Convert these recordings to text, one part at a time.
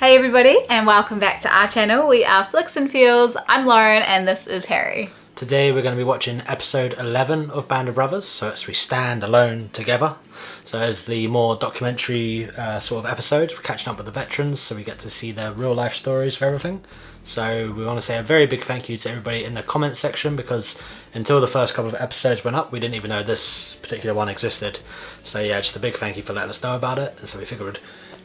Hey everybody, and welcome back to our channel. We are Flicks and Feels. I'm Lauren, and this is Harry. Today we're going to be watching episode 11 of Band of Brothers, so it's We Stand Alone Together. So it's the more documentary sort of episode, for catching up with the veterans, so we get to see their real life stories for everything. So we want to say a very big thank you to everybody in the comments section, because until the first couple of episodes went up, we didn't even know this particular one existed. So yeah, just a big thank you for letting us know about it, and so we figured we'd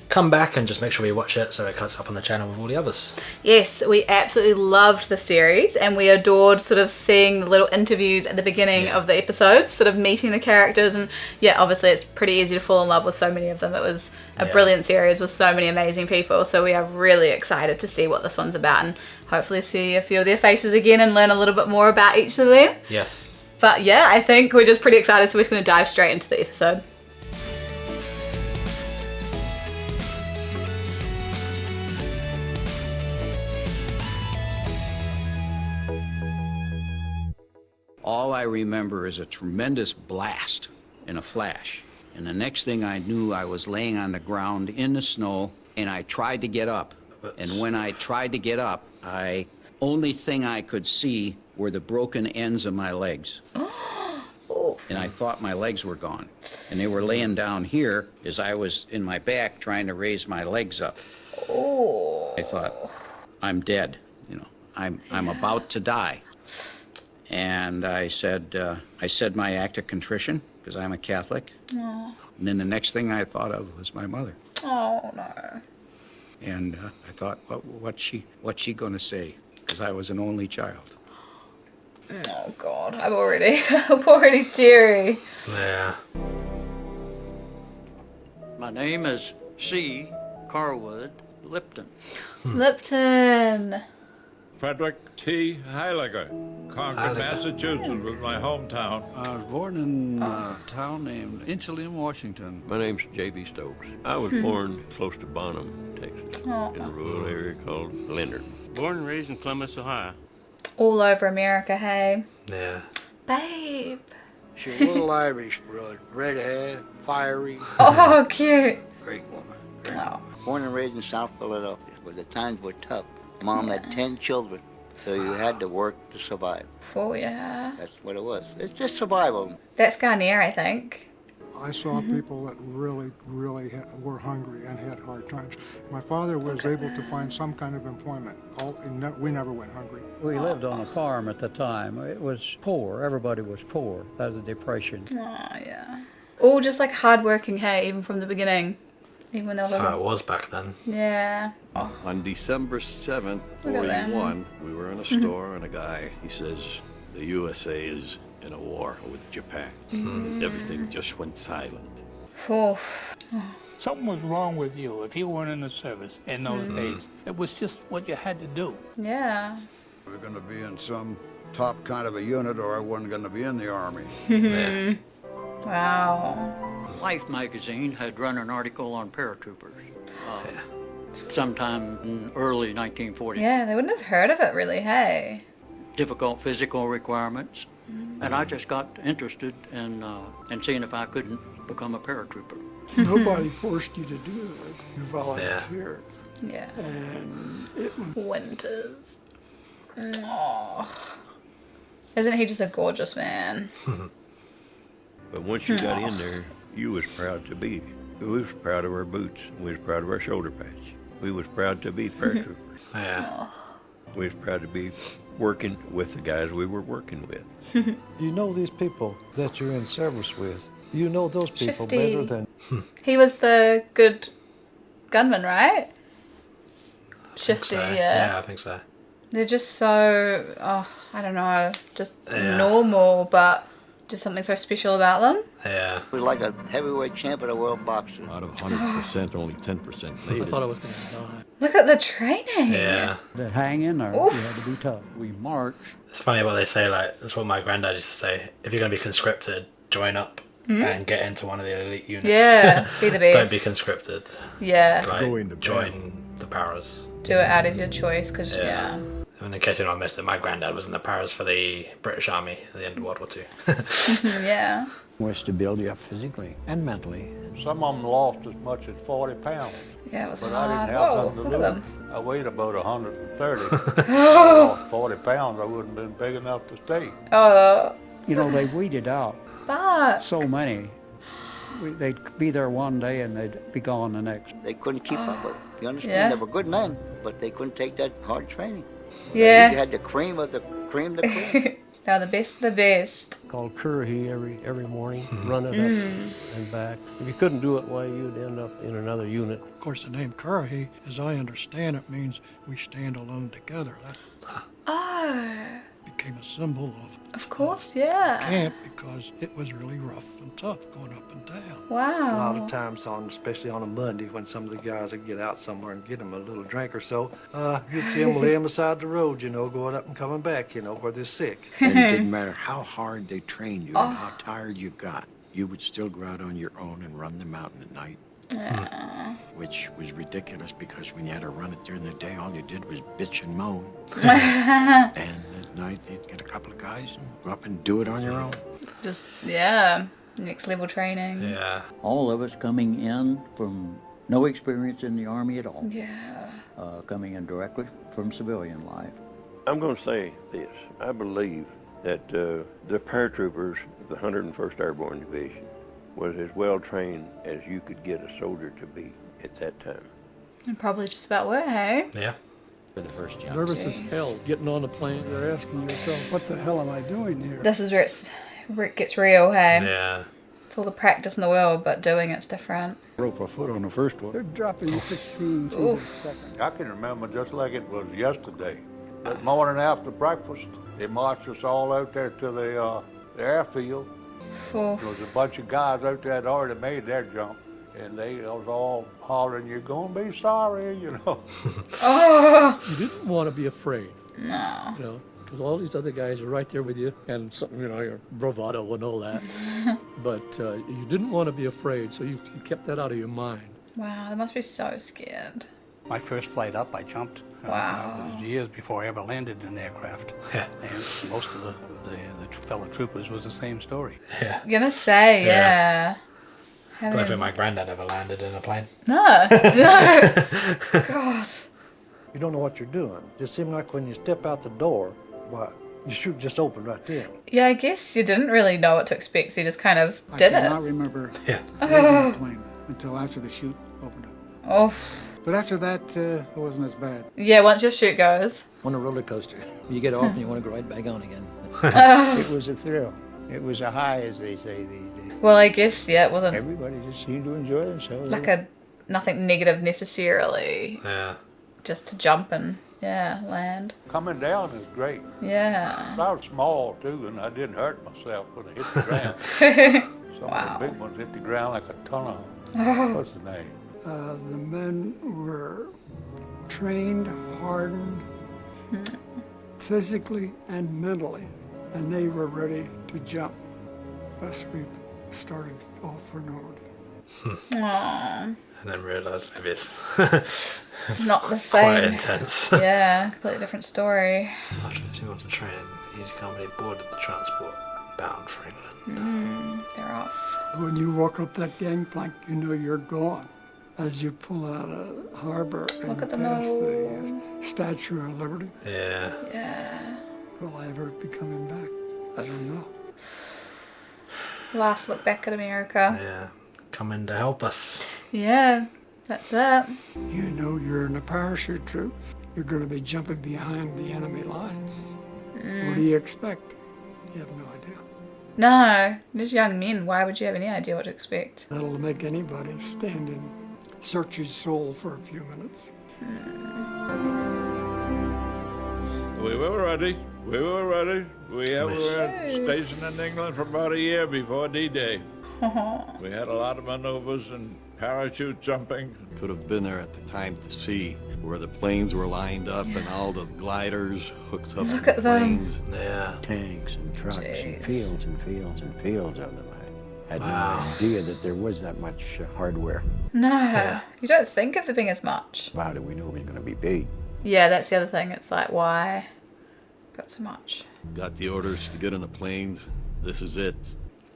come back and just make sure we watch it so it cuts up on the channel with all the others. Yes, we absolutely loved the series, and we adored sort of seeing the little interviews at the beginning of the episodes, sort of meeting the characters, and yeah, obviously it's pretty easy to fall in love with so many of them. It was a brilliant series with so many amazing people, so we are really excited to see what this one's about and hopefully see a few of their faces again and learn a little bit more about each of them. Yes. But yeah, I think we're just pretty excited, so we're just going to dive straight into the episode. All I remember is a tremendous blast and a flash. And the next thing I knew, I was laying on the ground in the snow, and I tried to get up. And when I tried to get up, only thing I could see were the broken ends of my legs. And I thought my legs were gone. And they were laying down here as I was in my back trying to raise my legs up. I thought, I'm dead. You know, I'm about to die. And I said my act of contrition, because I'm a Catholic. Aww. And then the next thing I thought of was my mother. Oh, no. And I thought, what's she going to say? Because I was an only child. Oh, God. I'm already teary. Yeah. My name is C. Carwood Lipton. Lipton. Frederick T. Heiliger, Concord, Massachusetts was my hometown. I was born in a town named Inchelin, Washington. My name's J.B. Stokes. I was born close to Bonham, Texas, in a rural area called Leonard. Born and raised in Columbus, Ohio. All over America, hey? Yeah. Babe. She's a little Irish broad, red hair, fiery. Oh, cute. Great woman. Born and raised in South Philadelphia, where the times were tough. Mom had 10 children, so you had to work to survive. Oh, yeah. That's what it was. It's just survival. That's Garnier, I think. I saw people that really were hungry and had hard times. My father was able to find some kind of employment. We never went hungry. We lived on a farm at the time. It was poor. Everybody was poor. That was the Depression. Oh, yeah. All just like hardworking, hey, even from the beginning. Even when they were That's how it was back then. Yeah. Oh. On December 7th, 41, we were in a store, and a guy, he says, the USA is in a war with Japan. Everything just went silent. Oh. Something was wrong with you if you weren't in the service in those days. It was just what you had to do. Yeah. We were going to be in some top kind of a unit, or I wasn't going to be in the Army. Wow. Life magazine had run an article on paratroopers sometime in early 1940. Yeah, they wouldn't have heard of it really, hey? Difficult physical requirements. And I just got interested in seeing if I couldn't become a paratrooper. Nobody forced you to do this. You volunteered. Yeah. And it was... Winters. Oh. Isn't he just a gorgeous man? But once you got in there, you was proud to be. We was proud of our boots. We was proud of our shoulder patch. We was proud to be paratroopers. Yeah. We was proud to be working with the guys we were working with. You know these people that you're in service with. You know those people Shifty. better than... He was the good gunman, right? Shifty, So. yeah. Yeah, I think so. They're just so, I don't know, just normal, but just something so special about them. Yeah. He was like a heavyweight champ of the world boxer. Out of 100%, only 10% made it. I thought I was going to die. Look at the training. Yeah. To hang in there, you had to be tough. We marched. It's funny what they say, like, that's what my granddad used to say. If you're going to be conscripted, join up and get into one of the elite units. Yeah, be the best. Don't be conscripted. Yeah. Like, join the paras. Do it out of your choice, because, And in case anyone missed it, my granddad was in the paras for the British Army at the end of World War II. Yeah. was to build you up physically and mentally. Some of them lost as much as 40 pounds. Yeah, it was But hard. I didn't have Whoa, nothing to look at lose. them. I weighed about 130. If I lost 40 pounds, I wouldn't have been big enough to stay. You know, they weeded out Fuck. so many. They'd be there one day and they'd be gone the next. They couldn't keep up with it. You understand? Yeah. They were good men, but they couldn't take that hard training. Yeah. You had the cream of the cream, the cream. They were the best of the best. Called curry every morning, run it up and back. If you couldn't do it, why you'd end up in another unit. Of course, the name Currahee, as I understand it, means we stand alone together. That Oh, became a symbol of course, yeah. camp because it was really rough and tough going up and down. A lot Wow. of times, especially on a Monday, when some of the guys would get out somewhere and get them a little drink or so, you'd see them lay them beside the road, going up and coming back, where they're sick. And it didn't matter how hard they trained you and how tired you got, you would still go out on your own and run the mountain at night. Which was ridiculous because when you had to run it during the day, all you did was bitch and moan. And at night, they'd get a couple of guys and go up and do it on your own. Just, yeah. Next level training. Yeah. All of us coming in from no experience in the Army at all. Yeah. Coming in directly from civilian life. I'm going to say this. I believe that the paratroopers of the 101st Airborne Division was as well trained as you could get a soldier to be at that time. And probably just about were, hey? Yeah. For the first job. Nervous as hell getting on the plane. You're asking yourself, what the hell am I doing here? This is where it gets real, hey? Yeah. It's all the practice in the world, but doing it's different. Broke my foot on the first one. They're dropping 16 feet a second. I can remember just like it was yesterday. That morning after breakfast, they marched us all out there to the airfield. Oof. There was a bunch of guys out there that already made their jump, and they was all hollering, "You're gonna be sorry," Oh! You didn't want to be afraid, No. because all these other guys are right there with you, and something, your bravado and all that. But you didn't want to be afraid, so you kept that out of your mind. Wow, they must be so scared. My first flight up, I jumped. Wow. It was years before I ever landed in an aircraft. Yeah. And most of the fellow troopers was the same story. Yeah. Gonna say, yeah. I don't think my granddad ever landed in a plane. No. No. God. You don't know what you're doing. Just seems like when you step out the door, the chute just opened right then. Yeah, I guess you didn't really know what to expect, so you just kind of did I it. cannot remember Yeah. leaving the plane until after the chute opened up. Oh. But after that, it wasn't as bad. Yeah, once your chute goes. On a roller coaster. You get off and you want to go right back on again. It was a thrill. It was a high, as they say these days. Well, I guess, yeah, it wasn't Everybody just seemed to enjoy themselves. like nothing negative necessarily. Yeah. Just to jump and, yeah, land. Coming down is great. Yeah. I was small too, and I didn't hurt myself when I hit the ground. Some Wow. of the big ones hit the ground like a ton of. What's the name? The men were trained, hardened, physically and mentally, and they were ready to jump. Thus we started off for Normandy. Aww. And then realised maybe it's It's not the same. quite intense. Yeah, completely different story. After 15 months of training, Easy Company boarded the transport bound for England. They're off. When you walk up that gangplank, you know you're gone. As you pull out of harbor and Look at the pass the nose. Statue of Liberty, Yeah. Yeah. will I ever be coming back? I don't know. Last look back at America. Yeah. Coming to help us. Yeah, that's it. You know you're in the parachute troops. You're going to be jumping behind the enemy lines. What do you expect? You have no idea. No, these young men, why would you have any idea what to expect? That'll make anybody stand and search his soul for a few minutes. We were ready. We were ready. We were Nice. stationed in England for about a year before D-Day. We had a lot of maneuvers and parachute jumping. Could have been there at the time to see where the planes were lined up and all the gliders hooked up Look to the at them. planes. Yeah. Tanks and trucks Jeez. and fields and fields and fields of them. I had Wow. no idea that there was that much hardware. No, you don't think of there being as much. How did we know it was going to be big? Yeah, that's the other thing. It's like, why got so much? Got the orders to get on the planes. This is it.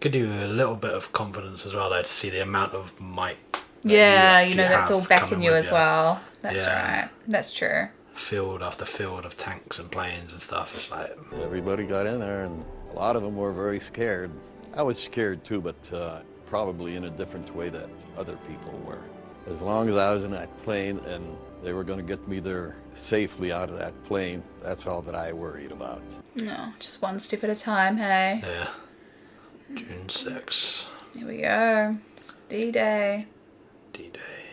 Could do a little bit of confidence as well, though, to see the amount of might. Yeah, you know, that's all backing you as well. That's Yeah. right. That's true. Field after field of tanks and planes and stuff. It's like Everybody got in there, and a lot of them were very scared. I was scared too, but probably in a different way that other people were. As long as I was in that plane and they were going to get me there safely out of that plane, that's all that I worried about. No, just one step at a time, hey? Yeah. June 6th. Here we go. It's D-Day. D-Day.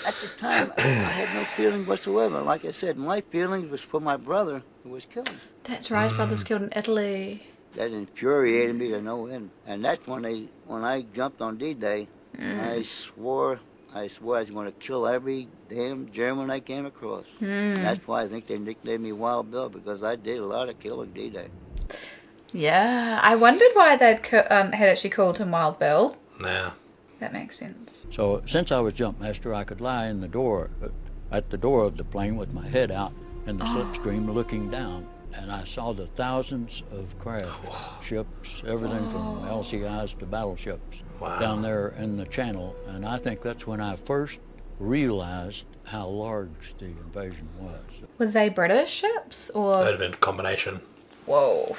At the time, I had no feeling whatsoever. Like I said, my feelings was for my brother who was killed. That's right, his brother was killed in Italy. That infuriated me to no end. And that's when I jumped on D-Day, I swore I was going to kill every damn German I came across. That's why I think they nicknamed me Wild Bill, because I did a lot of killing D-Day. Yeah, I wondered why they'd had actually called him Wild Bill. Yeah. That makes sense. So since I was jump master, I could lie in the door, at the door of the plane with my head out in the slipstream looking down. And I saw the thousands of craft, ships, everything from LCIs to battleships down there in the channel. And I think that's when I first realized how large the invasion was. Were they British ships or? It would have been a combination. Whoa.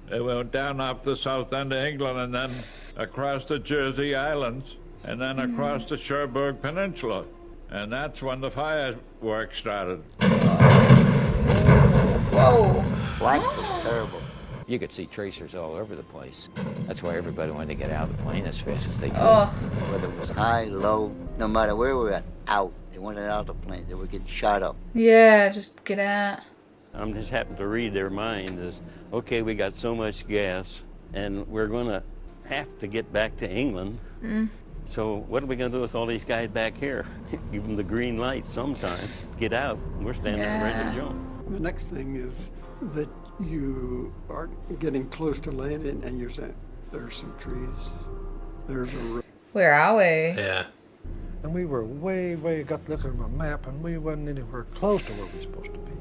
They went down off the south end of England and then across the Jersey Islands and then across the Cherbourg Peninsula. And that's when the fireworks started. Whoa. Flight was terrible. You could see tracers all over the place. That's why everybody wanted to get out of the plane as fast as they could. Whether it was high, low, no matter where we were at, out. They wanted out of the plane. They were getting shot up. Yeah, just get out. I'm just happened to read their mind as, okay, we got so much gas, and we're going to have to get back to England. So what are we going to do with all these guys back here? Give them the green light sometime. Get out. We're standing there ready to jump. The next thing is that you are getting close to landing and you're saying, there's some trees, there's a road. Where are we? Yeah. And we were way got looking at my map, and we wasn't anywhere close to where we were supposed to be.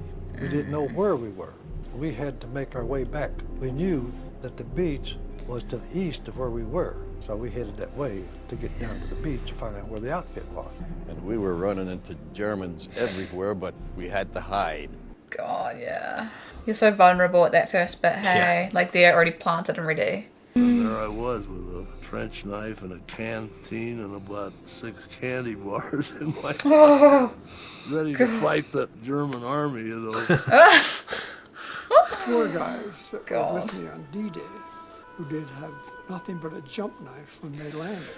We didn't know where we were. We had to make our way back. We knew that the beach was to the east of where we were, so we headed that way to get down to the beach to find out where the outfit was. And we were running into Germans everywhere, but we had to hide. God, yeah. You're so vulnerable at that first bit, hey? Yeah. Like they're already planted and ready. And there I was with a trench knife and a canteen and about 6 candy bars in my pocket, ready to fight that German army, you know. 4 guys that were with me on D-Day who did have nothing but a jump knife when they landed.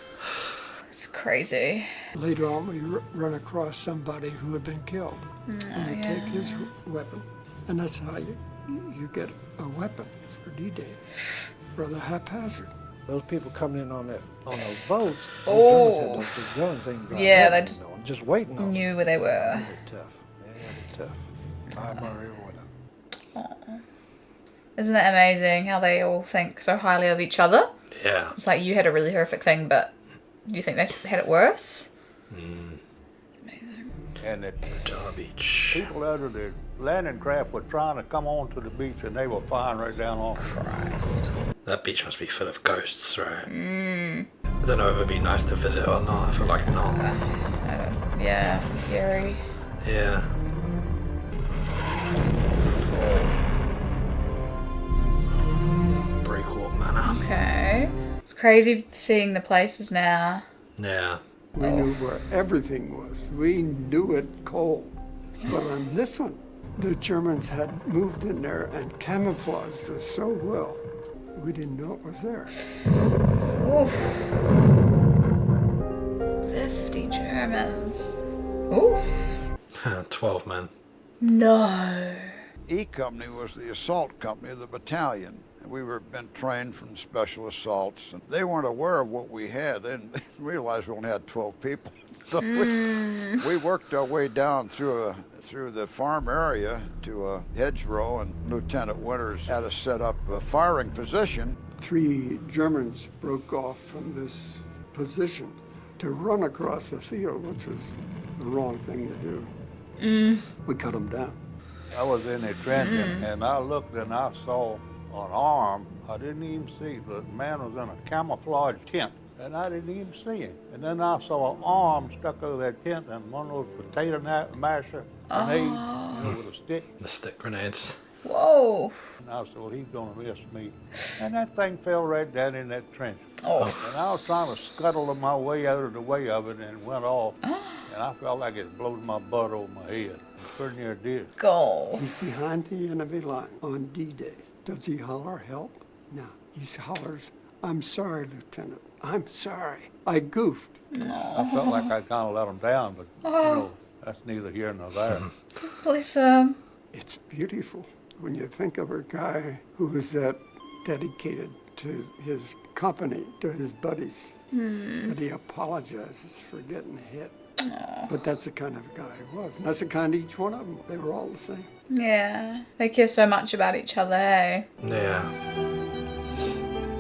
It's crazy. Later on, we run across somebody who had been killed, and you take his weapon, and that's how you get a weapon for D-Day, rather haphazard. Those people coming in on those boats, Oh. those Germans had those big guns aimed right Yeah, at they them, just you know, and just waiting on knew them. where they were. They're tough. Yeah, they're tough. I admire every one of them. Isn't that amazing how they all think so highly of each other? Yeah. It's like you had a really horrific thing, but do you think they had it worse? And the beach. people out of the landing craft were trying to come onto the beach and they were firing right down on them. Christ. That beach must be full of ghosts, right? I don't know if it'd be nice to visit or not. I feel like not. Yeah, eerie. Yeah. Breakwater Manor. Okay. It's crazy seeing the places now. Yeah. We knew where everything was. We knew it cold. But on this one, the Germans had moved in there and camouflaged us so well, we didn't know it was there. Oof. 50 Germans. Oof. 12 men. No. E Company was the assault company of the battalion. We were been trained from special assaults, and they weren't aware of what we had. They didn't realize we only had 12 people. So we worked our way down through the farm area to a hedgerow, and Lieutenant Winters had us set up a firing position. 3 Germans broke off from this position to run across the field, which was the wrong thing to do. We cut them down. I was in the trench and I looked and I saw an arm I didn't even see. The man was in a camouflage tent, and I didn't even see him. And then I saw an arm stuck over that tent and one of those potato masher grenades, you know, with a stick. The stick grenades. Whoa. And I said, well, he's going to miss me. And that thing fell right down in that trench. Oh. And I was trying to scuttle my way out of the way of it, and it went off. And I felt like it blowed my butt over my head. It pretty near did. Go. He's behind the enemy line on D-Day. Does he holler help? No. He hollers, I'm sorry, Lieutenant. I'm sorry. I goofed. I felt like I kind of let him down, but, you know, that's neither here nor there. Bless him. It's beautiful when you think of a guy who is that dedicated to his company, to his buddies, that he apologizes for getting hit. But that's the kind of guy he was. And that's the kind of each one of them. They were all the same. Yeah. They care so much about each other, hey? Yeah.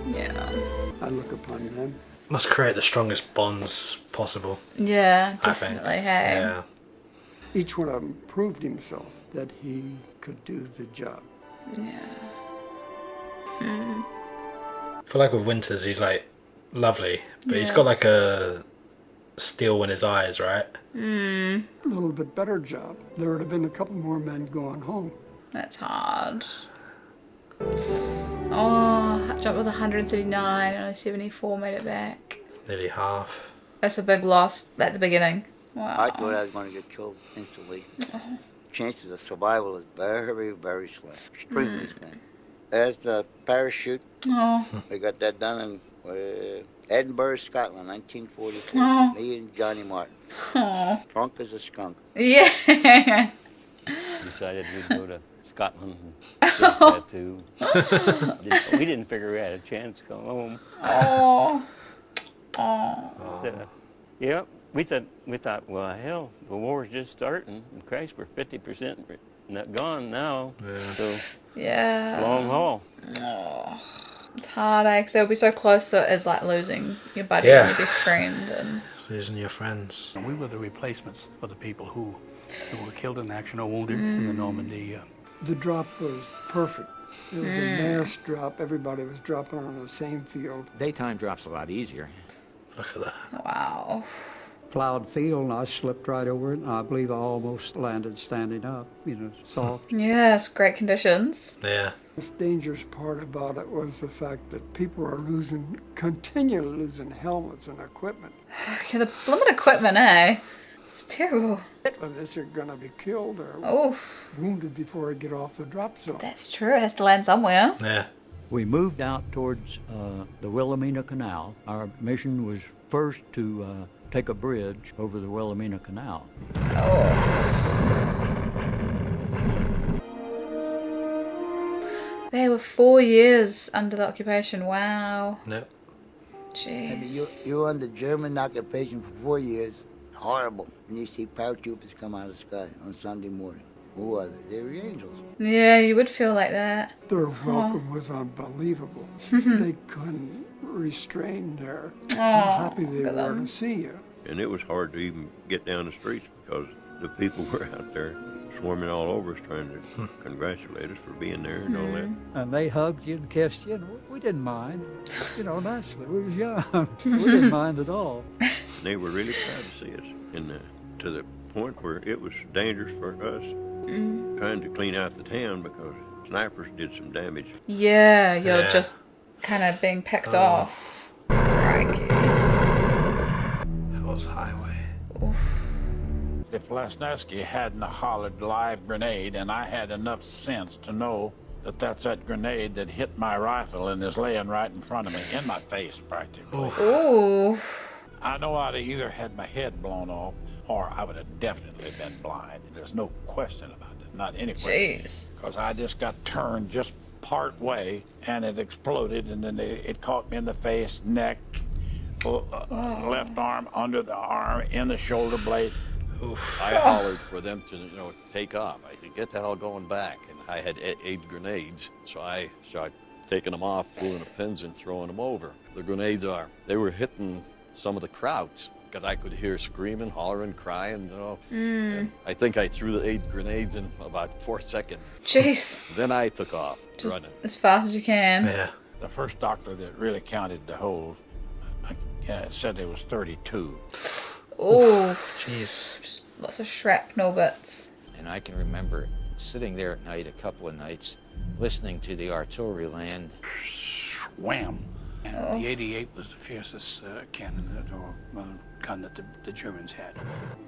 Yeah. I look upon them. Must create the strongest bonds possible. Yeah, I think. definitely, hey? Yeah. Each one of them proved himself that he could do the job. Yeah. I feel like with Winters, he's like lovely, but he's got like a steel in his eyes, right? A little bit better job. There would have been a couple more men going home. That's hard. Oh, jumped with 139, only 74 made it back. It's nearly half. That's a big loss at the beginning. Wow. I thought I was going to get killed instantly. Chances of survival is very, very slim. Extremely slim. As the parachute, we got that done in Edinburgh, Scotland, 1944. Oh. Me and Johnny Martin. Oh. Drunk as a skunk. Yeah. Decided we'd go to Scotland and get a tattoo. We didn't figure we had a chance to come home. Oh. Oh. But, yeah, we thought, well, hell, the war's just starting, and Christ, we're 50% gone now. Yeah. So Yeah. it's a long haul. Oh. It's hard, eh? Because they'll be so close to it as like losing your buddy and your best friend. And losing your friends. And we were the replacements for the people who were killed in action or wounded in the Normandy. The drop was perfect. It was a mass drop. Everybody was dropping on the same field. Daytime drop's a lot easier. Look at that. Wow. Plowed field, and I slipped right over it, and I believe I almost landed standing up, soft. Yes, great conditions. Yeah. The dangerous part about it was the fact that people are continually losing helmets and equipment. Okay, the blooming equipment, eh? It's terrible. Unless they're going to be killed or wounded before they get off the drop zone. That's true. It has to land somewhere. Yeah. We moved out towards the Wilhelmina Canal. Our mission was first to take a bridge over the Wilhelmina Canal. They were 4 years under the occupation. Wow. Yep. Jeez. I mean, you were under German occupation for 4 years. Horrible. When you see paratroopers come out of the sky on Sunday morning. Who are they? They were angels. Yeah, you would feel like that. Their welcome was unbelievable. They couldn't restrain their how happy they were to see you. And it was hard to even get down the streets because the people were out there swarming all over us trying to congratulate us for being there and all that. And they hugged you and kissed you, and we didn't mind. Nicely. We was young. We didn't mind at all. And they were really proud to see us, to the point where it was dangerous for us trying to clean out the town because snipers did some damage. Yeah, you're just kind of being picked off. Crikey. Hell's Highway. Oof. If Lesniewski hadn't hollered live grenade and I had enough sense to know that that's that grenade that hit my rifle and is laying right in front of me, in my face practically. Ooh. I know I'd have either had my head blown off or I would have definitely been blind. There's no question about it, not any question. Jeez. Because I just got turned just part way and it exploded and then it caught me in the face, neck, left arm, under the arm, in the shoulder blade. Oof. I hollered for them to, take off. I said, get the hell going back. And I had 8 grenades, so I started taking them off, pulling the pins and throwing them over. The grenades they were hitting some of the crowds because I could hear screaming, hollering, crying, And I think I threw the 8 grenades in about 4 seconds. Jeez. Then I took off Just running. as fast as you can. Yeah. The first doctor that really counted the holes said there was 32. Oh, jeez. Just lots of shrapnel bits. And I can remember sitting there at night a couple of nights, listening to the artillery land. Wham! And the 88 was the fiercest cannon or gun that the Germans had.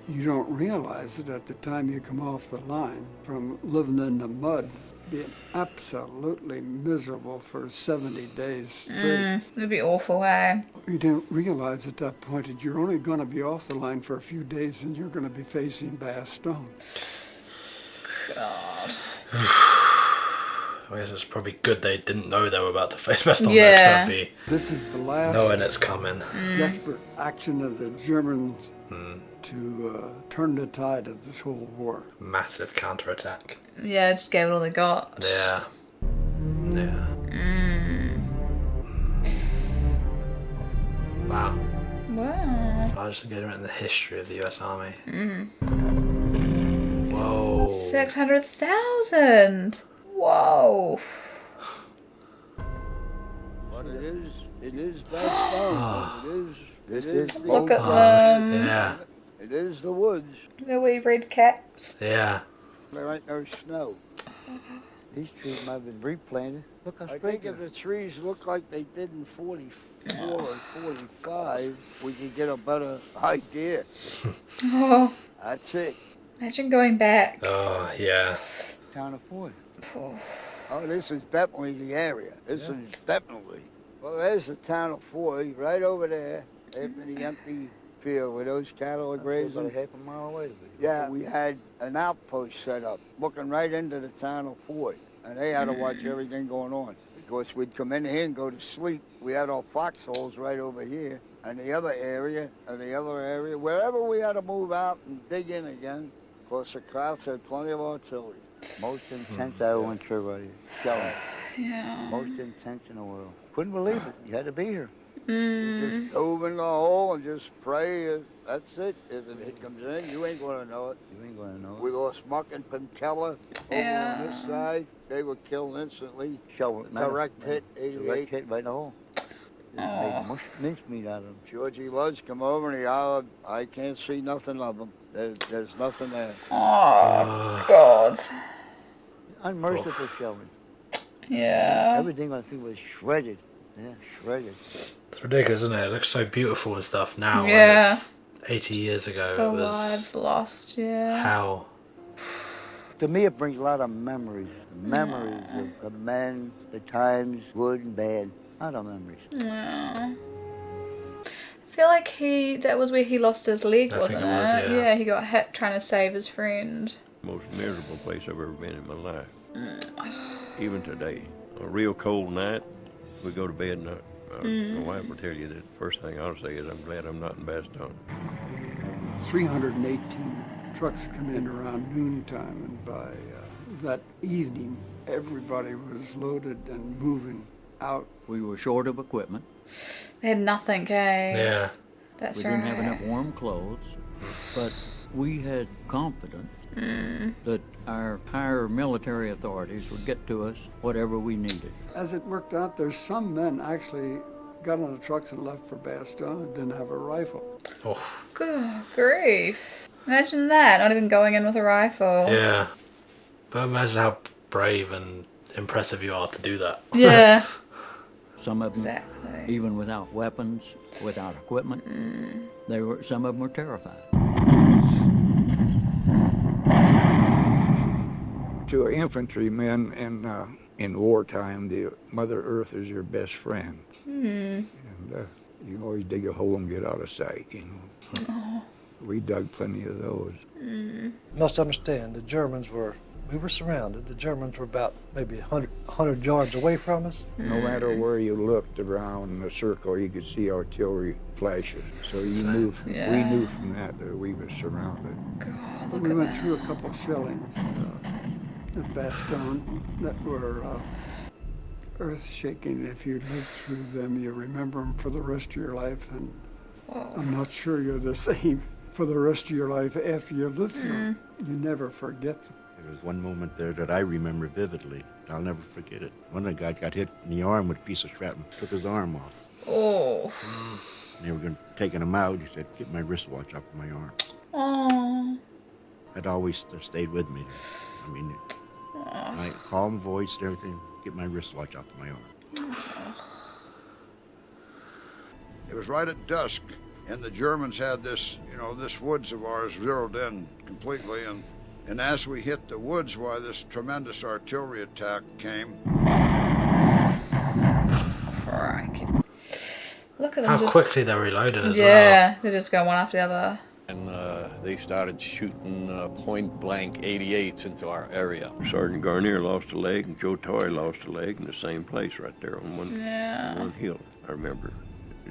You don't realize it at the time you come off the line from living in the mud, being absolutely miserable for 70 days straight. It'd be awful, eh? You didn't realize at that point that you're only going to be off the line for a few days and you're going to be facing Bastogne. God. I guess it's probably good they didn't know they were about to face Bastogne. Yeah. That'd be This is the last knowing it's coming. desperate action of the Germans to turn the tide of this whole war. Massive counterattack. Yeah, just gave it all they got. Yeah. Yeah. Wow. Wow. Largest engagement in the history of the US Army. Whoa. 600,000. Whoa. But it is Bastogne. It is the Look at old them. Yeah. It is the woods. The wee red caps. Yeah. There ain't no snow. These trees might have been replanted. Look how I straight think if the trees look like they did in 44 or 45, we could get a better idea. Oh, That's it. imagine going back. Oh, yeah. Town of Ford. Oh, this is definitely the area. This is definitely. Well, there's the town of Ford, right over there, after the empty field where those cattle are grazing. About a half a mile away. Yeah, we had an outpost set up, looking right into the town of Ford, and they had to watch everything going on. Because we'd come in here and go to sleep. We had our foxholes right over here, and the other area, wherever we had to move out and dig in again, of course the Krauts had plenty of artillery. Most intense I went through right here. Shelling. Yeah. Most intense in the world. Couldn't believe it. You had to be here. Just dove in the hole and just pray. That's it. If it comes in, you ain't going to know it. You ain't going to know it. We lost Muck and Pantella over on this side. They were killed instantly. Direct hit, 88. Direct hit right in the hole. Made mincemeat out of them. Georgie Ludge come over and he hollered, I can't see nothing of them. There's nothing there. Oh, God. Unmerciful shelling. Yeah. Everything I think was shredded. Yeah, shredded. It's ridiculous, isn't it? It looks so beautiful and stuff now. Yeah. And it's 80 years ago, The it was lives lost, yeah. hell. To me, it brings a lot of memories. Memories of the men, the times, good and bad. A lot of memories. Yeah. I feel like that was where he lost his leg, wasn't it? Yeah, he got hit trying to save his friend. Most miserable place I've ever been in my life. Even today. A real cold night, we go to bed and my wife will tell you that the first thing I'll say is I'm glad I'm not in Bastogne. 318 trucks come in around noontime, and by that evening, everybody was loaded and moving out. We were short of equipment. They had nothing, eh? Yeah. That's we right. didn't have enough warm clothes, but we had confidence that our higher military authorities would get to us whatever we needed. As it worked out, there's some men actually got on the trucks and left for Bastogne and didn't have a rifle. Oh. Good grief. Imagine that, not even going in with a rifle. Yeah. But imagine how brave and impressive you are to do that. Yeah. Some of them, Exactly. even without weapons, without equipment, some of them were terrified. To infantrymen in wartime, the Mother Earth is your best friend. And you always dig a hole and get out of sight, you know. Oh. We dug plenty of those. You must understand, we were surrounded. The Germans were about maybe 100 yards away from us. No matter where you looked around the circle, you could see artillery flashes. So you knew, we knew from that we were surrounded. God, We went through a couple of shellings at Bastogne that were earth-shaking. If you lived through them, you remember them for the rest of your life. And I'm not sure you're the same for the rest of your life after you lived through them. You never forget them. There was one moment there that I remember vividly. I'll never forget it. One of the guys got hit in the arm with a piece of shrapnel, took his arm off. Oh. And they were taking him out. He said, "Get my wristwatch off of my arm." Oh. That always stayed with me. I mean, my calm voice and everything, "Get my wristwatch off of my arm." It was right at dusk, and the Germans had this, this woods of ours zeroed in completely, and as we hit the woods, why this tremendous artillery attack came. Crikey. Look at them How just... quickly they're reloading as well. Yeah, they're just going one after the other. And they started shooting point-blank 88s into our area. Sergeant Garnier lost a leg, and Joe Toy lost a leg in the same place right there on one hill. I remember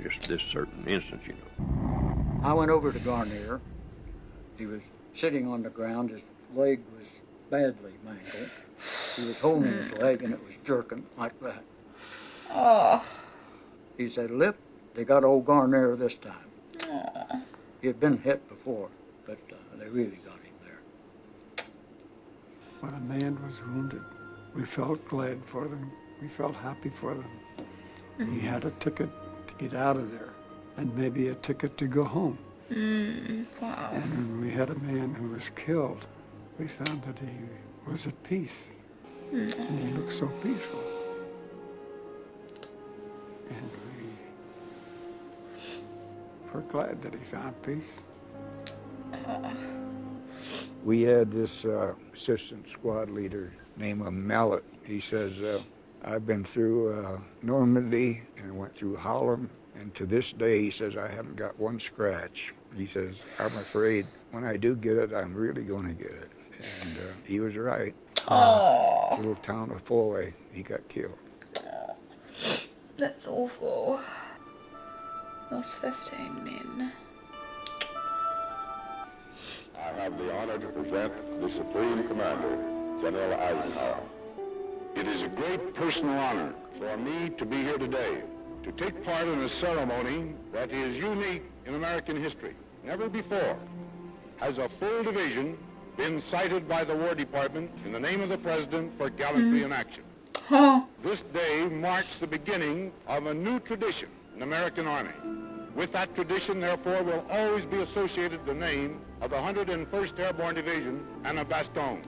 just this certain instance, I went over to Garnier. He was sitting on the ground. His leg was badly mangled. He was holding his leg, and it was jerking like that. Oh. He said, "Lip, they got old Garnier this time." Oh. He had been hit before, but they really got him there. When a man was wounded, we felt glad for them. We felt happy for them. Mm-hmm. He had a ticket to get out of there, and maybe a ticket to go home. Wow. And when we had a man who was killed, we found that he was at peace. And he looked so peaceful. And we're glad that he found peace. We had this assistant squad leader named Mallet. He says, "I've been through Normandy and went through Holland, and to this day," he says, "I haven't got one scratch." He says, "I'm afraid when I do get it, I'm really going to get it." And he was right. Oh. Little town of Foy, he got killed. That's awful. Lost 15 men. I have the honor to present the Supreme Commander, General Eisenhower. It is a great personal honor for me to be here today to take part in a ceremony that is unique in American history. Never before has a full division been cited by the War Department in the name of the President for gallantry in action. Huh. This day marks the beginning of a new tradition in the American Army. With that tradition, therefore, will always be associated the name of the 101st Airborne Division and of Bastogne.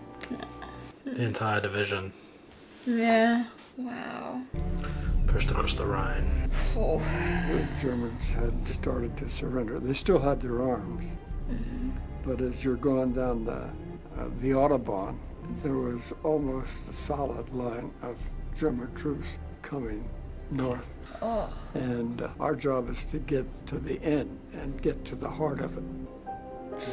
The entire division Yeah. Wow. pushed across the Rhine. Oh. The Germans had started to surrender. They still had their arms. But as you're going down the Autobahn, there was almost a solid line of German troops coming north. Oh. And our job is to get to the end and get to the heart of it.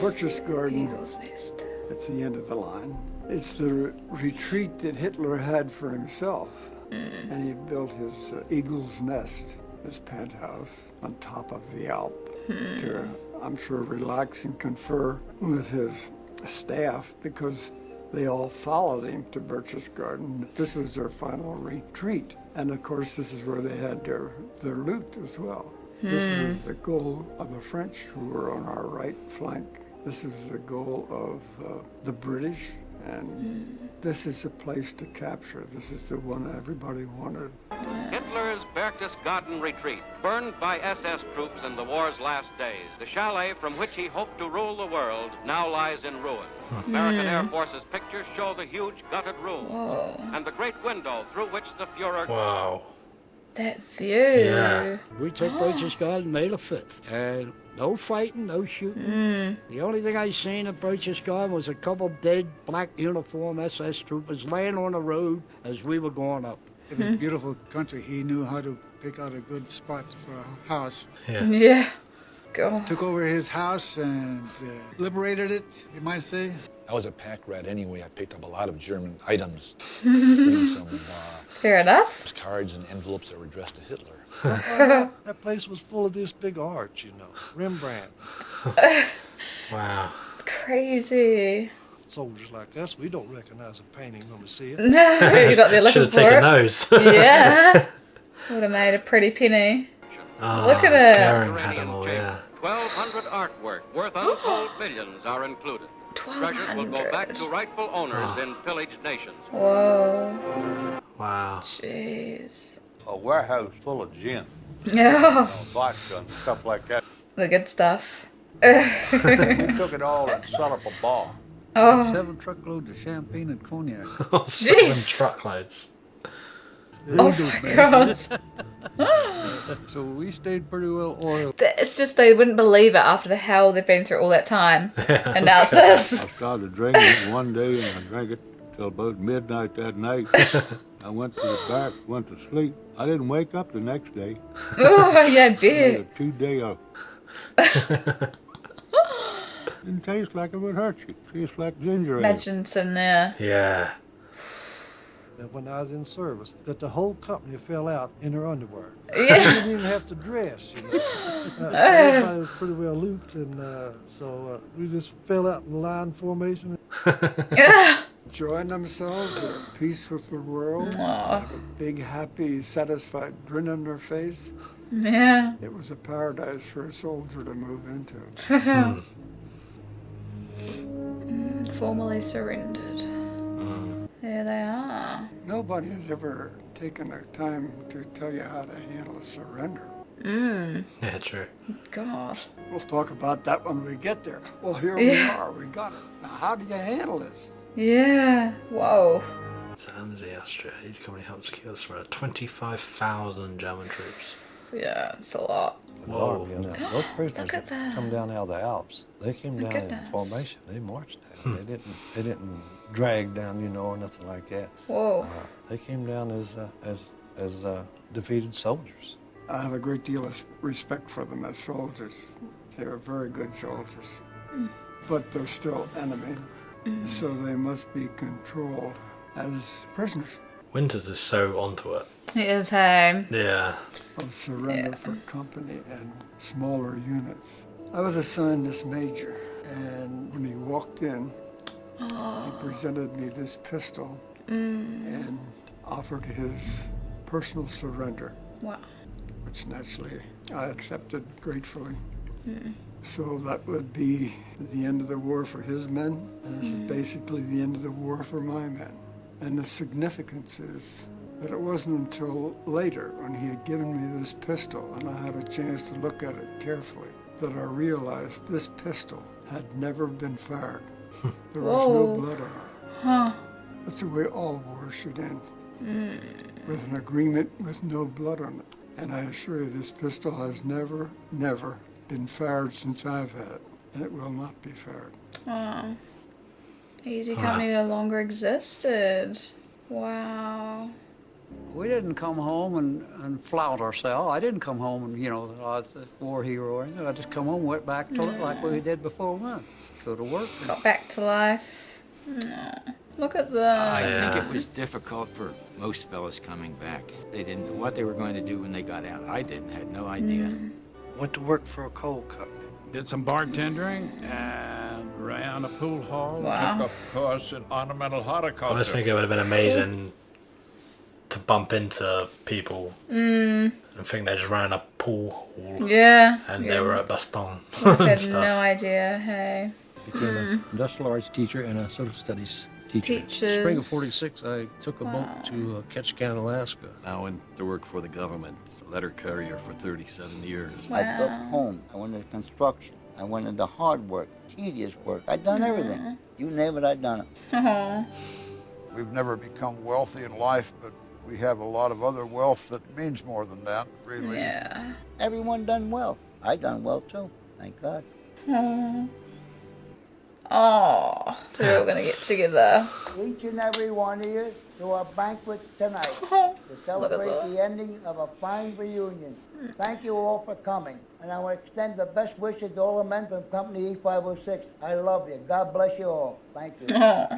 Butcher's Garden, Eagle's Nest. it's the end of the line. It's the retreat that Hitler had for himself. And he built his Eagle's Nest, his penthouse, on top of the Alp to, I'm sure, relax and confer with his staff, because they all followed him to Birch's Garden. This was their final retreat. And of course, this is where they had their loot as well. This was the goal of the French, who were on our right flank. This was the goal of the British, and this is a place to capture. This is the one everybody wanted. Hitler's Berchtesgaden retreat, burned by SS troops in the war's last days. The chalet from which he hoped to rule the world now lies in ruins. American Air Force's pictures show the huge gutted room and the great window through which the Fuhrer... Wow. That view. Yeah. We took Berchtesgaden May the 5th. And no fighting, no shooting. The only thing I seen at Berchtesgaden was a couple dead black uniform SS troopers laying on the road as we were going up. It was a beautiful country. He knew how to pick out a good spot for a house. Yeah. Go. Took over his house and liberated it, you might say. I was a pack rat anyway. I picked up a lot of German items. Some Fair enough. cards and envelopes that were addressed to Hitler. That place was full of this big art, Rembrandt. Wow. Crazy. Soldiers like us, we don't recognize a painting when we see it. No, you're not there looking Should for have taken it. those. Yeah. Would have made a pretty penny. Oh, Look at it. Karen had them all, yeah. 1,200 artwork worth untold millions are included. Treasures will go back to rightful owners Oh. in pillaged nations. Whoa. Wow. Jeez. A warehouse full of gin, Yeah. vodka and stuff like that. The good stuff. We took it all and set up a bar. Oh. 7 truckloads of champagne and cognac. 7 Jeez. truckloads. Oh my God. So we stayed pretty well oiled. It's just they wouldn't believe it after the hell they've been through all that time. And now it's this. I started drinking it one day and I drank it till about midnight that night. I went to the back, went to sleep. I didn't wake up the next day. Oh, yeah, I Made bet. a 2-day out. Didn't taste like it would hurt you. Tastes like ginger ale. Imagine sitting there. Yeah. That when I was in service, that the whole company fell out in their underwear. Yeah. They didn't even have to dress, you know. Everybody was pretty well looped, and so we just fell out in line formation. Enjoying themselves, they're at peace with the world, Aw. have a big, happy, satisfied grin on their face. Yeah. It was a paradise for a soldier to move into. Formally surrendered. There they are. Nobody has ever taken the time to tell you how to handle a surrender. Yeah, true. God. We'll talk about that when we get there. Well, here we are. We got it. Now, how do you handle this? Yeah. Whoa. Zelensky, Austria. Each company helped secure the surrender. 25,000 German troops. Yeah, it's a lot. Whoa. Those prisoners Look at that. come down out of the Alps. They came My down in goodness. formation. They marched down. They didn't drag down, you know, or nothing like that. Whoa. They came down as defeated soldiers. I have a great deal of respect for them as soldiers. They were very good soldiers. But they're still enemy. So they must be controlled as prisoners. Winters is so onto it. It is, hey. Yeah. Of surrender for company and smaller units. I was assigned this major, and when he walked in, he presented me this pistol and offered his personal surrender. Wow. Which naturally I accepted gratefully. So that would be the end of the war for his men, and this is basically the end of the war for my men. And the significance is that it wasn't until later, when he had given me this pistol and I had a chance to look at it carefully, that I realized this pistol had never been fired. There was no Whoa. blood on it. Huh. That's the way all wars should end, with an agreement with no blood on it. And I assure you, this pistol has never been fired since I've had it, and it will not be fired. Oh. Easy Company no longer existed. Wow. We didn't come home and flout ourselves. I didn't come home and, I was a war hero or anything. I just come home and went back to it like we did before we went. Go to work. Got back to life. Aw. Look at that. I think it was difficult for most fellas coming back. They didn't know what they were going to do when they got out. I didn't, had no idea. Went to work for a coal company. Did some bartendering and ran a pool hall. Wow. Took a course in ornamental horticulture. I just think it would have been amazing to bump into people and think they're just running a pool hall. Yeah. And yeah. they were at Bastogne. I and had stuff. no idea, hey. Became an industrial arts teacher and a social studies teacher. Teachers. Spring of '46, I took a boat to Ketchikan, Alaska. I went to work for the government, letter carrier for 37 years. I built homes. I went into construction. I went into hard work, tedious work. I'd done everything. You name it, I'd done it. Aww. We've never become wealthy in life, but we have a lot of other wealth that means more than that, really. Yeah. Everyone done well. I done well too, thank God. Aww. Oh, we're all gonna get together. Each and every one of you to a banquet tonight to celebrate the ending of a fine reunion. Thank you all for coming. And I want to extend the best wishes to all the men from Company E506. I love you. God bless you all. Thank you. Oh,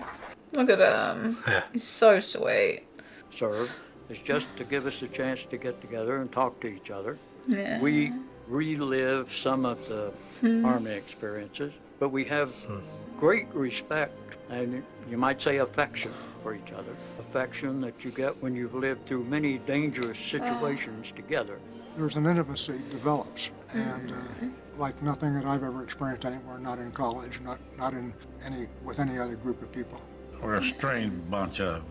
look at him. He's so sweet. Serve is just to give us a chance to get together and talk to each other. Yeah. We relive some of the Army experiences, but we have great respect and you might say affection for each other. Affection that you get when you've lived through many dangerous situations together. There's an intimacy develops, and like nothing that I've ever experienced anywhere, not in college, not in with any other group of people. We're a strange bunch of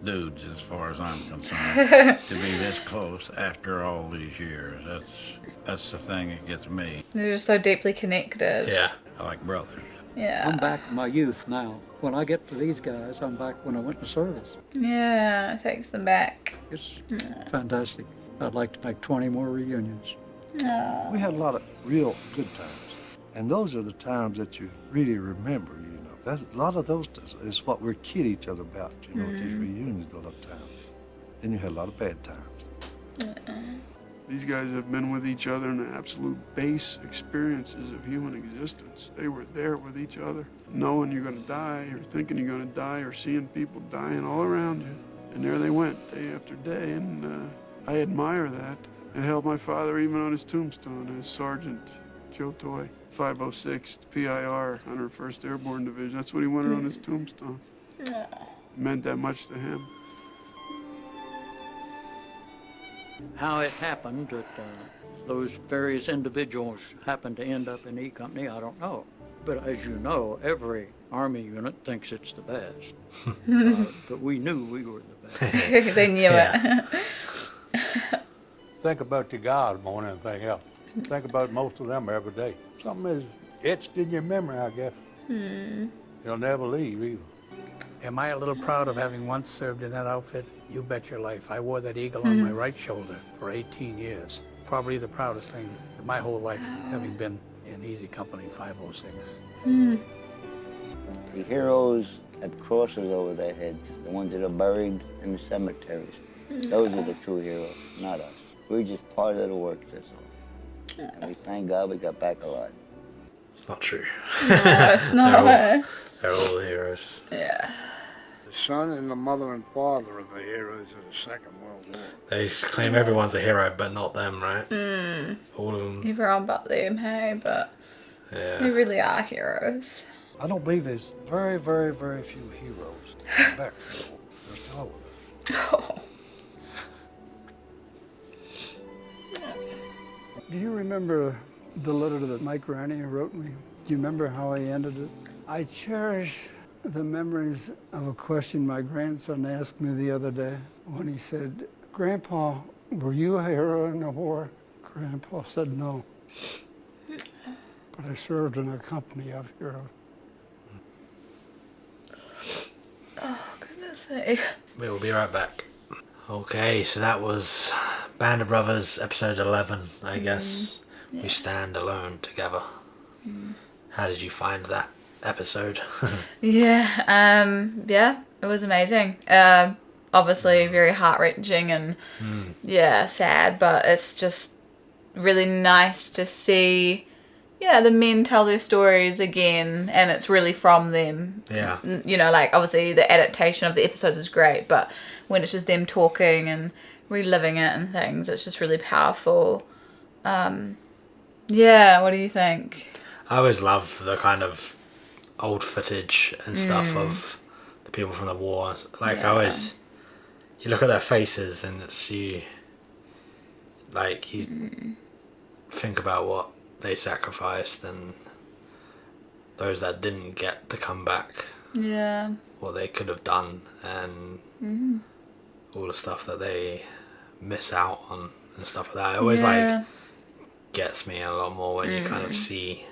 dudes, as far as I'm concerned, to be this close after all these years. That's the thing that gets me. They're just so deeply connected. Yeah. Like brothers. Yeah. I'm back in my youth now. When I get to these guys, I'm back when I went to service. Yeah, it takes them back. It's fantastic. I'd like to make 20 more reunions. Aww. We had a lot of real good times, and those are the times that you really remember. That's a lot of those is what we kid each other about. These reunions a lot of times. Then you had a lot of bad times. These guys have been with each other in the absolute base experiences of human existence. They were there with each other, knowing you're going to die, or thinking you're going to die, or seeing people dying all around you. And there they went, day after day, and I admire that. And held my father even on his tombstone as Sergeant Joe Toy, 506th PIR, 101st Airborne Division. That's what he wanted on his tombstone. It meant that much to him. How it happened that those various individuals happened to end up in E Company, I don't know. But as you know, every Army unit thinks it's the best. But we knew we were the best. They knew it. Think about your guys more than anything else. Think about most of them every day. Something is etched in your memory, I guess. You'll never leave either. Am I a little proud of having once served in that outfit? You bet your life. I wore that eagle on my right shoulder for 18 years. Probably the proudest thing of my whole life, having been in Easy Company 506. The heroes have crosses over their heads, the ones that are buried in the cemeteries. Those are the true heroes, not us. We're just part of the work, that's all. And we thank God we got back alive. It's not true. No, it's not. They're all heroes. Yeah. The son and the mother and father are the heroes of the Second World War. They claim everyone's a hero, but not them, right? All of them. Everyone but them, hey, but Yeah. they really are heroes. I don't believe there's very, very, very few heroes back from the war. There's still Oh. Do you remember the letter that Mike Ranney wrote me? Do you remember how he ended it? I cherish the memories of a question my grandson asked me the other day when he said, "Grandpa, were you a hero in the war?" Grandpa said, "No, but I served in a company of heroes." Oh, goodness me. We'll be right back. Okay, so that was Band of Brothers, episode 11, I guess. Yeah. We stand alone together. How did you find that episode? Yeah, it was amazing. Obviously very heart-wrenching and sad, but it's just really nice to see the men tell their stories again, and it's really from them. Yeah. You know, like obviously the adaptation of the episodes is great, but when it's just them talking and reliving it and things, it's just really powerful. What do you think? I always love the kind of old footage and stuff of the people from the war. Like I always, you look at their faces and it's you think about what they sacrificed and those that didn't get to come back. Yeah. What they could have done and all the stuff that they miss out on and stuff like that. It always gets me a lot more when you kind of see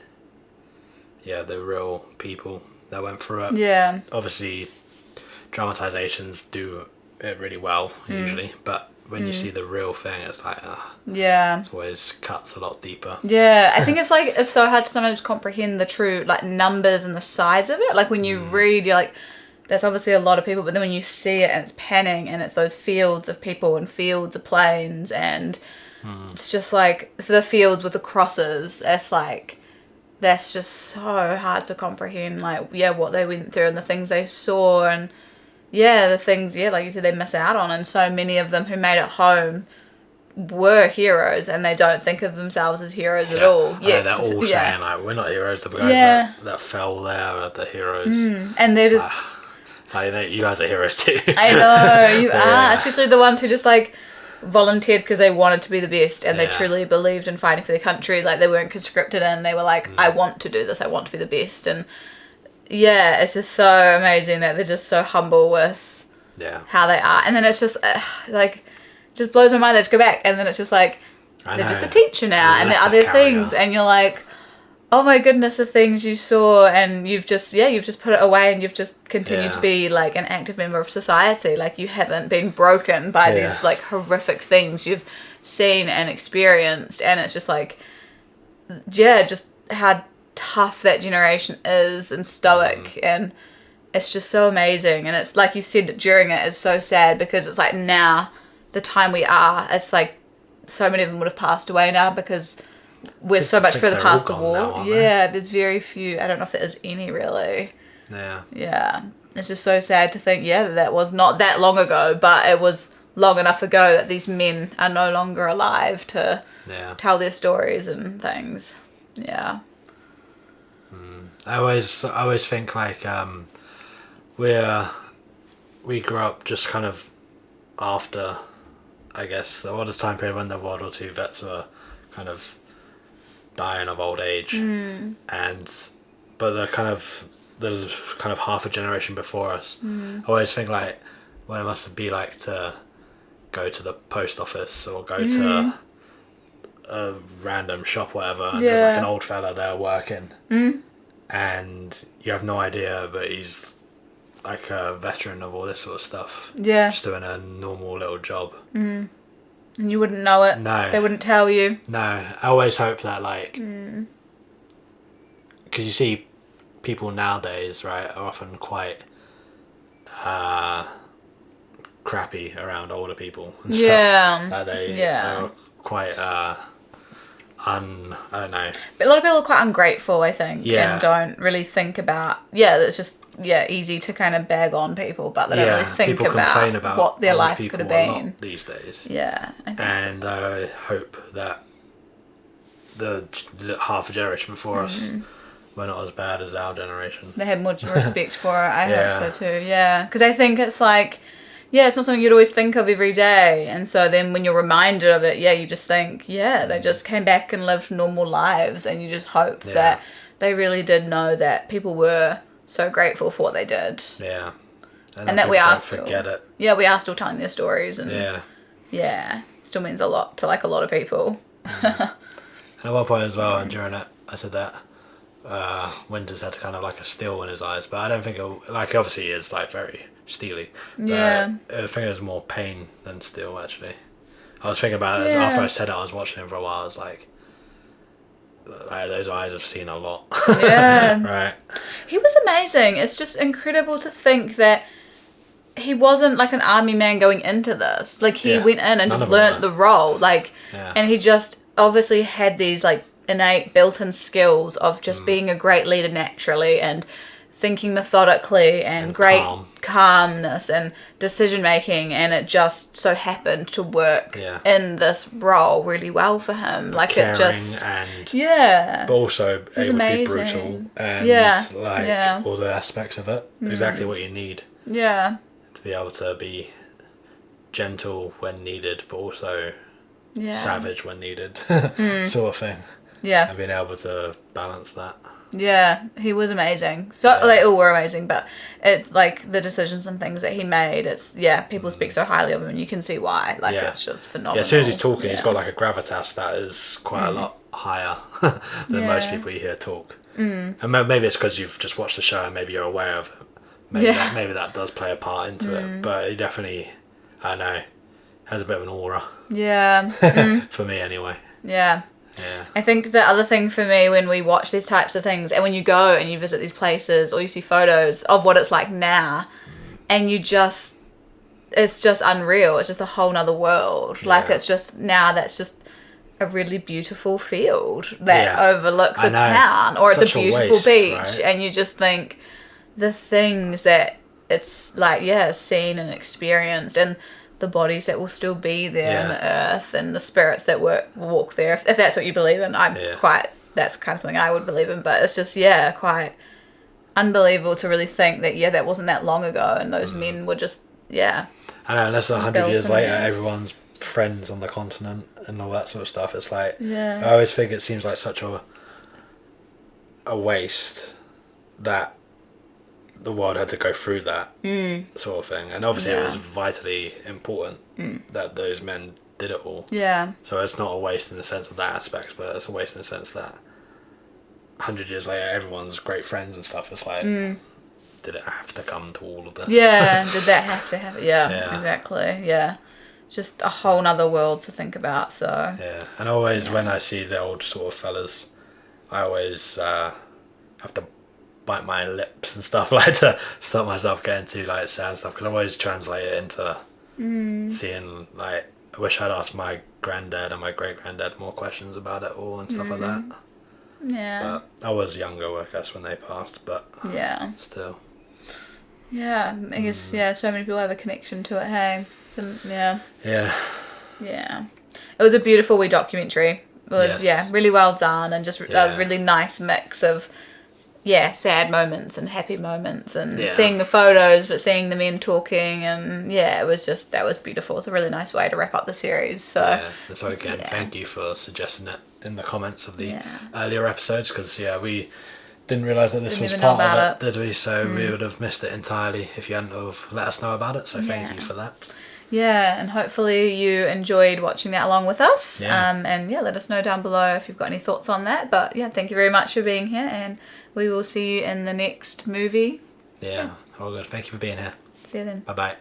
the real people that went through it. Yeah. Obviously dramatizations do it really well usually, but when you see the real thing, it's like it always cuts a lot deeper. I think it's so hard to sometimes comprehend the true numbers and the size of it. Like when you read, you're like, that's obviously a lot of people, but then when you see it and it's panning and it's those fields of people and fields of planes and it's just like the fields with the crosses, it's like that's just so hard to comprehend, what they went through and the things they saw and the things like you said they miss out on, and so many of them who made it home were heroes and they don't think of themselves as heroes at all. Yeah, they're all saying we're not heroes, the guys that fell there are the heroes. And they're just you guys are heroes too. I know, you are, especially the ones who just volunteered because they wanted to be the best and they Yeah. truly believed in fighting for their country. Like, they weren't conscripted in. They were like, I want to do this. I want to be the best. And yeah, it's just so amazing that they're just so humble with Yeah. how they are. And then it's just like, just blows my mind. They just go back and then it's just like, I they're just a know. teacher now A and the letter other carrier. things. And you're like, oh my goodness, the things you saw, and you've just put it away and you've just continued to be like an active member of society. Like, you haven't been broken by these like horrific things you've seen and experienced. And it's just like, just how tough that generation is and stoic. And it's just so amazing. And it's like you said during it, it's so sad because it's like now the time we are, it's like so many of them would have passed away now because we're so much further past the war. Now, Yeah, there's very few. I don't know if there is any really. Yeah. Yeah. It's just so sad to think, that was not that long ago, but it was long enough ago that these men are no longer alive to tell their stories and things. Yeah. I always think like we grew up just kind of after, I guess, the oldest time period when the World War II vets were kind of dying of old age, but the kind of half a generation before us. I always think like what it must be like to go to the post office or go to a random shop, whatever, and there's like an old fella there working, and you have no idea, but he's like a veteran of all this sort of stuff. Yeah. Just doing a normal little job. And you wouldn't know it. No. They wouldn't tell you. No, I always hope that like, because you see people nowadays, right, are often quite crappy around older people and stuff. Yeah. Like they are quite I don't know. But a lot of people are quite ungrateful, I think, Yeah. and don't really think about. It's just easy to kind of bag on people, but they don't really think people complain about what their old life people could have a lot been these days. Yeah, I think And I hope that the half a generation before us were not as bad as our generation. they had more respect for it. I Yeah. hope so too. Yeah, because I think it's like. It's not something you'd always think of every day. And so then when you're reminded of it, you just think, they just came back and lived normal lives. And you just hope that they really did know that people were so grateful for what they did. Yeah. And that we are still. Forget it. Yeah, we are still telling their stories. And Yeah. still means a lot to like a lot of people. And at one point as well, and during it, I said that Winters had kind of like a steel in his eyes, but I don't think it, like, obviously he is like very steely. But I think it was more pain than steel, actually. I was thinking about it after I said it. I was watching him for a while. I was like those eyes have seen a lot. Yeah. Right. He was amazing. It's just incredible to think that he wasn't like an army man going into this. Like, he went in and just learnt the role. Like, and he just obviously had these like innate built-in skills of just being a great leader naturally and thinking methodically and great calmness and decision making, and it just so happened to work in this role really well for him. Like, caring it just but also able to be brutal and all the aspects of it. Exactly what you need. Yeah. To be able to be gentle when needed, but also savage when needed, sort of thing. Yeah. And being able to balance that. Yeah, he was amazing. So they all were amazing, but it's like the decisions and things that he made. It's people speak so highly of him, and you can see why. Like, it's just phenomenal. Yeah, as soon as he's talking, he's got like a gravitas that is quite a lot higher than most people you hear talk. And maybe it's because you've just watched the show and maybe you're aware of it. Maybe that does play a part into it, but he definitely, I don't know, has a bit of an aura. Yeah. For me, anyway. Yeah. I think the other thing for me when we watch these types of things, and when you go and you visit these places or you see photos of what it's like now, and it's just unreal. It's just a whole nother world. Like, it's just now that's just a really beautiful field that overlooks a town, or it's a beautiful beach, right? And you just think the things that it's like, seen and experienced, and the bodies that will still be there in the earth, and the spirits that walk there, if that's what you believe in. That's kind of something I would believe in, but it's just quite unbelievable to really think that that wasn't that long ago, and those men were just I know, unless 100 years later everyone's friends on the continent and all that sort of stuff. It's like, Yeah. I always think it seems like such a waste that the world had to go through that sort of thing. And obviously it was vitally important that those men did it all. Yeah. So it's not a waste in the sense of that aspect, but it's a waste in the sense that 100 years later everyone's great friends and stuff. It's like, did it have to come to all of this? Yeah, did that have to happen? Yeah, exactly. Yeah. Just a whole nother world to think about, so. Yeah, and always when I see the old sort of fellas, I always have to bite my lips and stuff, like, to stop myself getting too like sad and stuff, because I always translate it into seeing, like, I wish I'd asked my granddad and my great granddad more questions about it all and stuff like that. Yeah. But I was younger, I guess, when they passed, but still. Yeah, I guess, so many people have a connection to it, hey? So, yeah. It was a beautiful wee documentary. It was, really well done, and just a really nice mix of, sad moments and happy moments, and seeing the photos, but seeing the men talking, and that was beautiful. It's a really nice way to wrap up the series. So, and so again, thank you for suggesting it in the comments of the earlier episodes, because we didn't realise that this was part of it, did we? So we would have missed it entirely if you hadn't have let us know about it. So thank you for that. Yeah, and hopefully you enjoyed watching that along with us. Yeah. And let us know down below if you've got any thoughts on that. But thank you very much for being here, and we will see you in the next movie. Yeah, all good. Thank you for being here. See you then. Bye-bye.